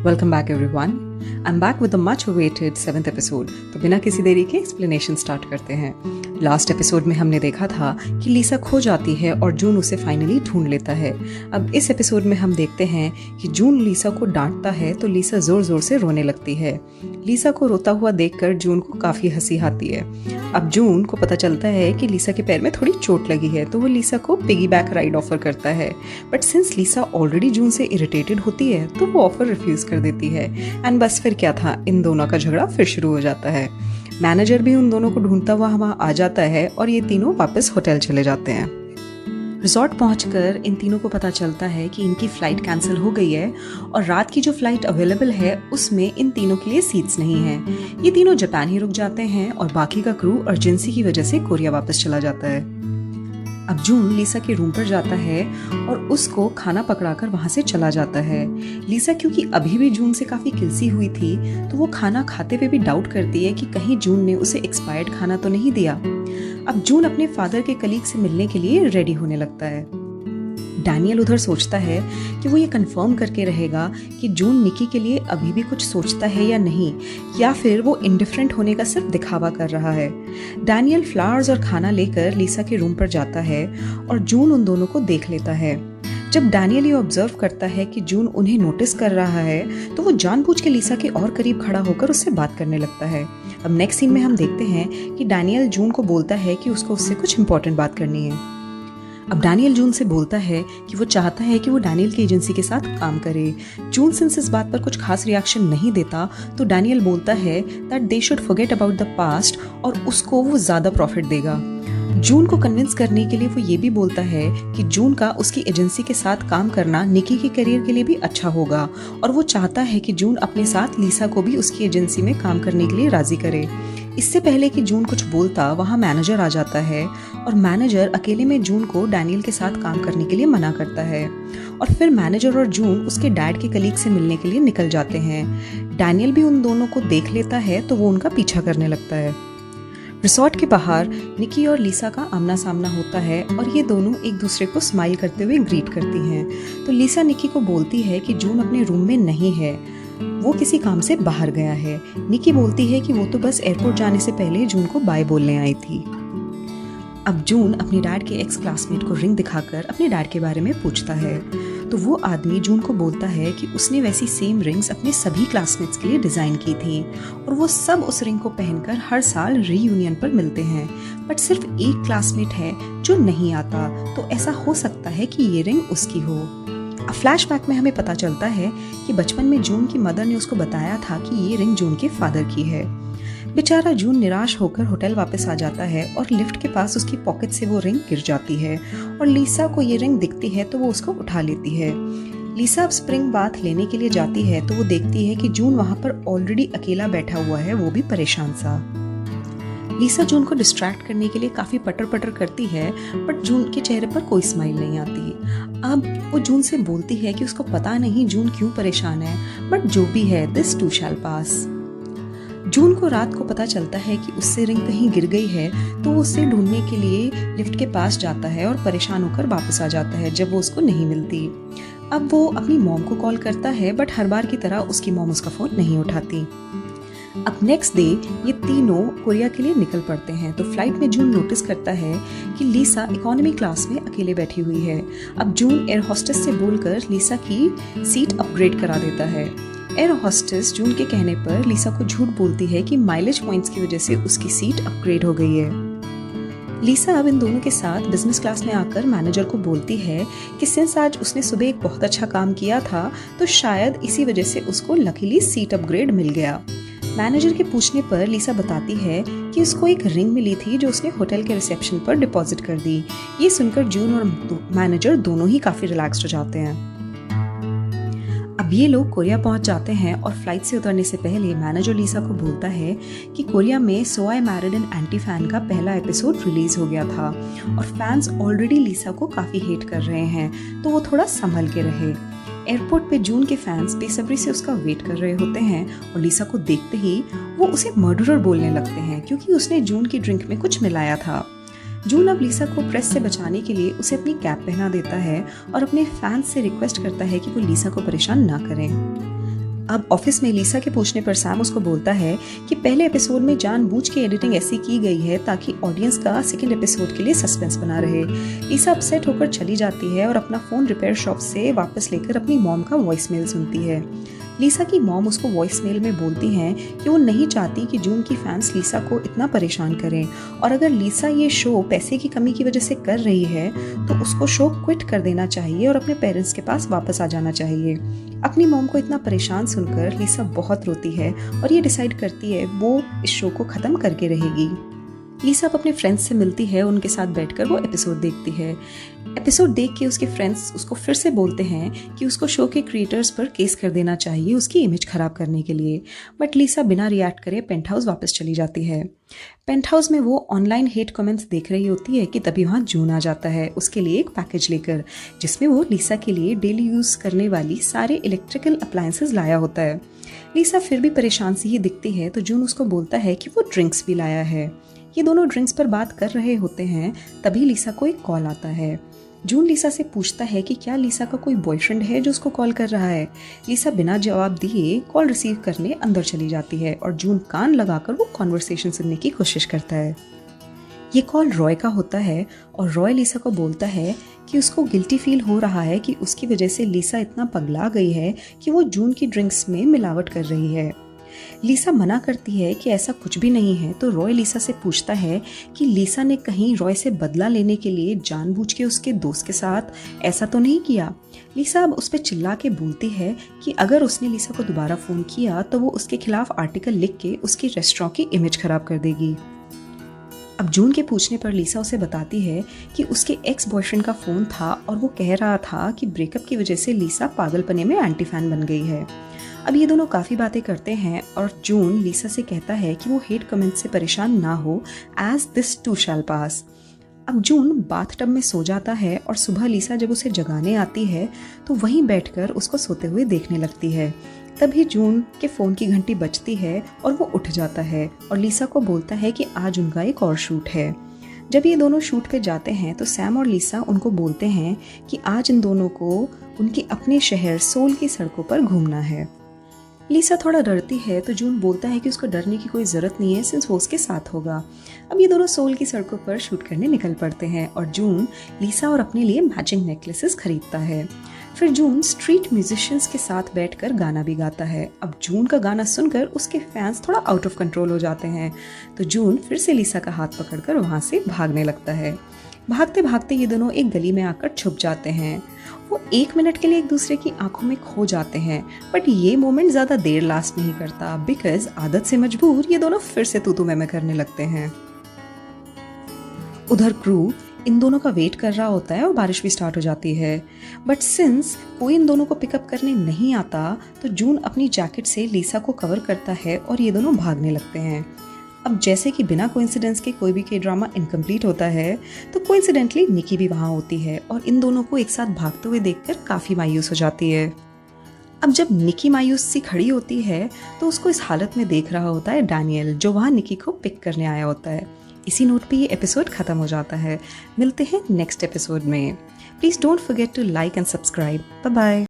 Welcome back everyone. I'm back with the much awaited 7th episode. तो बिना किसी देरी के एक्सप्लेनेशन स्टार्ट करते हैं। लास्ट एपिसोड में हमने देखा था कि लीसा खो जाती है और जून उसे फाइनली ढूंढ लेता है। अब इस एपिसोड में हम देखते हैं कि जून लीसा को डांटता है तो लीसा जोर जोर से रोने लगती है। लीसा को रोता हुआ देखकर जून को काफी हंसी आती है। अब जून को पता चलता है कि लीसा के पैर में थोड़ी चोट लगी है तो वो लीसा को पिगी बैक राइड ऑफर करता है, बट सिंस लीसा ऑलरेडी जून से इरिटेटेड होती है तो वो ऑफर रिफ्यूज कर देती है। एंड बस फिर क्या था, इन दोनों का झगड़ा फिर शुरू हो जाता है। मैनेजर भी उन दोनों को ढूंढता हुआ वहां आ जाता है और ये तीनों वापस होटल चले जाते हैं। रिजॉर्ट पहुंचकर इन तीनों को पता चलता है कि इनकी फ्लाइट कैंसिल हो गई है और रात की जो फ्लाइट अवेलेबल है उसमें इन तीनों के लिए सीट्स नहीं है। ये तीनों जापान ही रुक जाते हैं और बाकी का क्रू अर्जेंसी की वजह से कोरिया वापस चला जाता है। अब जून लीसा के रूम पर जाता है और उसको खाना पकड़ाकर वहां से चला जाता है। लीसा क्योंकि अभी भी जून से काफी किलसी हुई थी तो वो खाना खाते हुए भी डाउट करती है कि कहीं जून ने उसे एक्सपायर्ड खाना तो नहीं दिया। अब जून अपने फादर के कलीग से मिलने के लिए रेडी होने लगता है। डैनियल उधर सोचता है कि वो ये कंफर्म करके रहेगा कि जून निकी के लिए अभी भी कुछ सोचता है या नहीं, या फिर वो इंडिफरेंट होने का सिर्फ दिखावा कर रहा है। डैनियल फ्लावर्स और खाना लेकर लीसा के रूम पर जाता है और जून उन दोनों को देख लेता है। जब डैनियल ये ऑब्जर्व करता है कि जून उन्हें नोटिस कर रहा है तो वो जानबूझ के लीसा के और करीब खड़ा होकर उससे बात करने लगता है। अब नेक्स्ट सीन में हम देखते हैं कि डैनियल जून को बोलता है कि उसको उससे कुछ इंपॉर्टेंट बात करनी है। अब डैनियल जून से बोलता है कि वो चाहता है कि वो डैनियल की एजेंसी के साथ काम करे। जून सिंस इस बात पर कुछ खास रिएक्शन नहीं देता तो डैनियल बोलता है that they should forget about the past और उसको वो ज्यादा प्रॉफिट देगा। जून को कन्विंस करने के लिए वो ये भी बोलता है कि जून का उसकी एजेंसी के साथ काम करना निकी के करियर के लिए भी अच्छा होगा और वो चाहता है कि जून अपने साथ लीसा को भी उसकी एजेंसी में काम करने के लिए राजी करे। इससे पहले कि जून कुछ बोलता वहाँ मैनेजर आ जाता है और मैनेजर अकेले में जून को डैनियल के साथ काम करने के लिए मना करता है और फिर मैनेजर और जून उसके डैड के कलीग से मिलने के लिए निकल जाते हैं। डैनियल भी उन दोनों को देख लेता है तो वो उनका पीछा करने लगता है। रिसोर्ट के बाहर निकी और लीसा का आमना सामना होता है और ये दोनों एक दूसरे को स्माइल करते हुए ग्रीट करती हैं। तो लीसा निकी को बोलती है कि जून अपने रूम में नहीं है, वो किसी काम से बाहर गया है। निकी बोलती है कि वो तो बस एयरपोर्ट जाने से पहले जून को बाय बोलने आई थी। अब जून अपने डैड के एक्स क्लासमेट को रिंग दिखाकर अपने डैड के बारे में पूछता है तो वो आदमी जून को बोलता है कि उसने वैसी सेम रिंग्स अपने सभी क्लासमेट्स के लिए डिजाइन की थी और वो सब उस रिंग को पहनकर हर साल रीयूनियन पर मिलते हैं, बट सिर्फ एक क्लासमेट है जो नहीं आता, तो ऐसा हो सकता है कि ये रिंग उसकी हो। फ्लैशबैक में हमें पता चलता है कि बचपन में जून की मदर ने उसको बताया था कि ये रिंग जून के फादर की है। बेचारा जून निराश होकर होटल वापस आ जाता है और लिफ्ट के पास उसकी पॉकेट से वो रिंग गिर जाती है और लीसा को ये रिंग दिखती है तो वो उसको उठा लेती है। लीसा अब स्प्रिंग बाथ लेने के लिए जाती है तो वो देखती है कि जून वहां पर ऑलरेडी अकेला बैठा हुआ है, वो भी परेशान सा। लीसा जून को डिस्ट्रैक्ट करने के लिए काफी पटर पटर करती है बट जून के चेहरे पर कोई स्माइल नहीं आती। अब वो जून से बोलती है कि उसको पता नहीं जून क्यों परेशान है, बट जो भी है दिस टू शैल पास। जून को रात को पता चलता है कि उससे रिंग कहीं गिर गई है तो वो उसे ढूंढने के लिए लिफ्ट के पास जाता है और परेशान होकर वापस आ जाता है जब वो उसको नहीं मिलती। अब वो अपनी मॉम को कॉल करता है बट हर बार की तरह उसकी मॉम उसका फोन नहीं उठाती। अब नेक्स्ट डे ये तीनों कोरिया के लिए निकल पड़ते हैं तो फ्लाइट में जून नोटिस करता है कि लीसा इकोनॉमी क्लास में अकेले बैठी हुई है। अब जून एयर होस्टेस से बोलकर लीसा की सीट अपग्रेड करा देता है। एयर होस्टेस जून के कहने पर लीसा को झूठ बोलती है कि माइलेज पॉइंट्स की वजह से उसकी सीट अपग्रेड हो गई है। लीसा अब इन दोनों के साथ बिजनेस क्लास में आकर मैनेजर को बोलती है कि सिंस आज उसने सुबह एक बहुत अच्छा काम किया था तो शायद इसी वजह से उसको लकीली सीट अपग्रेड मिल गया। मैनेजर के पूछने पर लीसा बताती है कि उसको एक रिंग मिली थी जो उसने होटल के रिसेप्शन पर डिपॉजिट कर दी। ये सुनकर जून और मैनेजर दोनों ही काफी रिलैक्स्ड हो जाते हैं। अब ये लोग कोरिया पहुंच जाते हैं और फ्लाइट से उतरने से पहले मैनेजर लीसा को बोलता है कि कोरिया में so I married an anti fan का पहला एपिसोड रिलीज हो गया था और फैंस ऑलरेडी लीसा को काफी हेट कर रहे हैं तो वो थोड़ा संभल के रहे। एयरपोर्ट पे जून के फैंस बेसब्री से उसका वेट कर रहे होते हैं और लीसा को देखते ही वो उसे मर्डरर बोलने लगते हैं क्योंकि उसने जून की ड्रिंक में कुछ मिलाया था। जून अब लीसा को प्रेस से बचाने के लिए उसे अपनी कैप पहना देता है और अपने फैंस से रिक्वेस्ट करता है कि वो लीसा को परेशान ना करें। अब ऑफिस में लीसा के पूछने पर सैम उसको बोलता है कि पहले एपिसोड में जानबूझ के एडिटिंग ऐसी की गई है ताकि ऑडियंस का सेकंड एपिसोड के लिए सस्पेंस बना रहे। लीसा अपसेट होकर चली जाती है और अपना फोन रिपेयर शॉप से वापस लेकर अपनी मॉम का वॉइस मेल सुनती है। लीसा की मॉम उसको वॉइस मेल में बोलती हैं कि वो नहीं चाहती कि जून की फैंस लीसा को इतना परेशान करें, और अगर लीसा ये शो पैसे की कमी की वजह से कर रही है तो उसको शो क्विट कर देना चाहिए और अपने पेरेंट्स के पास वापस आ जाना चाहिए। अपनी मॉम को इतना परेशान सुनकर लीसा बहुत रोती है और ये डिसाइड करती है वो इस शो को ख़त्म करके रहेगी। लीसा अब अपने फ्रेंड्स से मिलती है, उनके साथ बैठकर वो एपिसोड देखती है। एपिसोड देख के उसके फ्रेंड्स उसको फिर से बोलते हैं कि उसको शो के क्रिएटर्स पर केस कर देना चाहिए उसकी इमेज खराब करने के लिए, बट लीसा बिना रिएक्ट करे पेंट हाउस वापस चली जाती है। पेंट हाउस में वो ऑनलाइन हेट कमेंट्स देख रही होती है कि तभी वहाँ जून आ जाता है उसके लिए एक पैकेज लेकर, जिसमें वो लीसा के लिए डेली यूज़ करने वाली सारे इलेक्ट्रिकल अप्लायंसेस लाया होता है। लीसा फिर भी परेशान सी ही दिखती है तो जून उसको बोलता है कि वो ड्रिंक्स भी लाया है। ये दोनों ड्रिंक्स पर बात कर रहे होते हैं, तभी लीसा को एक कॉल आता है। जून लीसा से पूछता है कि क्या लीसा का कोई बॉयफ्रेंड है जो उसको कॉल कर रहा है। लीसा बिना जवाब दिए कॉल रिसीव करने अंदर चली जाती है और जून कान लगाकर वो कॉन्वर्सेशन सुनने की कोशिश करता है। ये कॉल रॉय का होता है और रॉय लीसा को बोलता है कि उसको गिल्टी फील हो रहा है कि उसकी वजह से लीसा इतना पगला गई है कि वो जून की ड्रिंक्स में मिलावट कर रही है। लीसा मना करती है कि ऐसा कुछ भी नहीं है, तो रॉय लीसा से पूछता है कि लीसा ने कहीं रॉय से बदला लेने के लिए जानबूझ के उसके दोस्त के साथ ऐसा तो नहीं किया। लीसा अब उस पर चिल्ला के बोलती है कि अगर उसने लीसा को दोबारा फ़ोन किया तो वो उसके खिलाफ आर्टिकल लिख के उसकी रेस्टोरेंट की इमेज खराब कर देगी। अब जून के पूछने पर लीसा उसे बताती है कि उसके एक्स बॉयफ्रेंड का फ़ोन था और वो कह रहा था कि ब्रेकअप की वजह से लीसा पागलपने में एंटी फैन बन गई है। अब ये दोनों काफ़ी बातें करते हैं और जून लीसा से कहता है कि वो हेट कमेंट से परेशान ना हो, एज दिस टू शैल पास। अब जून बाथटब में सो जाता है और सुबह लीसा जब उसे जगाने आती है तो वहीं बैठकर उसको सोते हुए देखने लगती है। तभी जून के फ़ोन की घंटी बजती है और वो उठ जाता है और लीसा को बोलता है कि आज उनका एक और शूट है। जब ये दोनों शूट पे जाते हैं तो सैम और लीसा उनको बोलते हैं कि आज इन दोनों को उनके अपने शहर सोल की सड़कों पर घूमना है। लीसा थोड़ा डरती है तो जून बोलता है कि उसको डरने की कोई ज़रूरत नहीं है सिंस वो उसके साथ होगा। अब ये दोनों सोल की सड़कों पर शूट करने निकल पड़ते हैं और जून लीसा और अपने लिए मैचिंग नेकलेसेस खरीदता है। फिर जून स्ट्रीट म्यूजिशियंस के साथ बैठकर गाना भी गाता है। अब जून का गाना सुनकर उसके फैंस थोड़ा आउट ऑफ कंट्रोल हो जाते हैं, तो जून फिर से लीसा का हाथ पकड़कर वहाँ से भागने लगता है। भागते भागते ये दोनों एक गली में आकर छुप जाते हैं। वो 1 मिनट के लिए एक दूसरे की आंखों में खो जाते हैं, बट ये मोमेंट ज़्यादा देर लास्ट नहीं करता बिकॉज आदत से मजबूर ये दोनों फिर से तू मैं करने लगते हैं। उधर क्रू इन दोनों का वेट कर रहा होता है और बारिश भी स्टार्ट हो जाती है, बट सिंस कोई इन दोनों को पिकअप करने नहीं आता तो जून अपनी जैकेट से लीसा को कवर करता है और ये दोनों भागने लगते हैं। अब जैसे कि बिना कोइंसिडेंस के कोई भी के ड्रामा इनकम्प्लीट होता है तो कोइंसिडेंटली निकी भी वहाँ होती है और इन दोनों को एक साथ भागते हुए देखकर काफ़ी मायूस हो जाती है। अब जब निकी मायूस सी खड़ी होती है तो उसको इस हालत में देख रहा होता है डैनियल, जो वहाँ निकी को पिक करने आया होता है। इसी नोट पे ये एपिसोड खत्म हो जाता है। मिलते हैं नेक्स्ट एपिसोड में। Please don't forget to like and subscribe. Bye bye.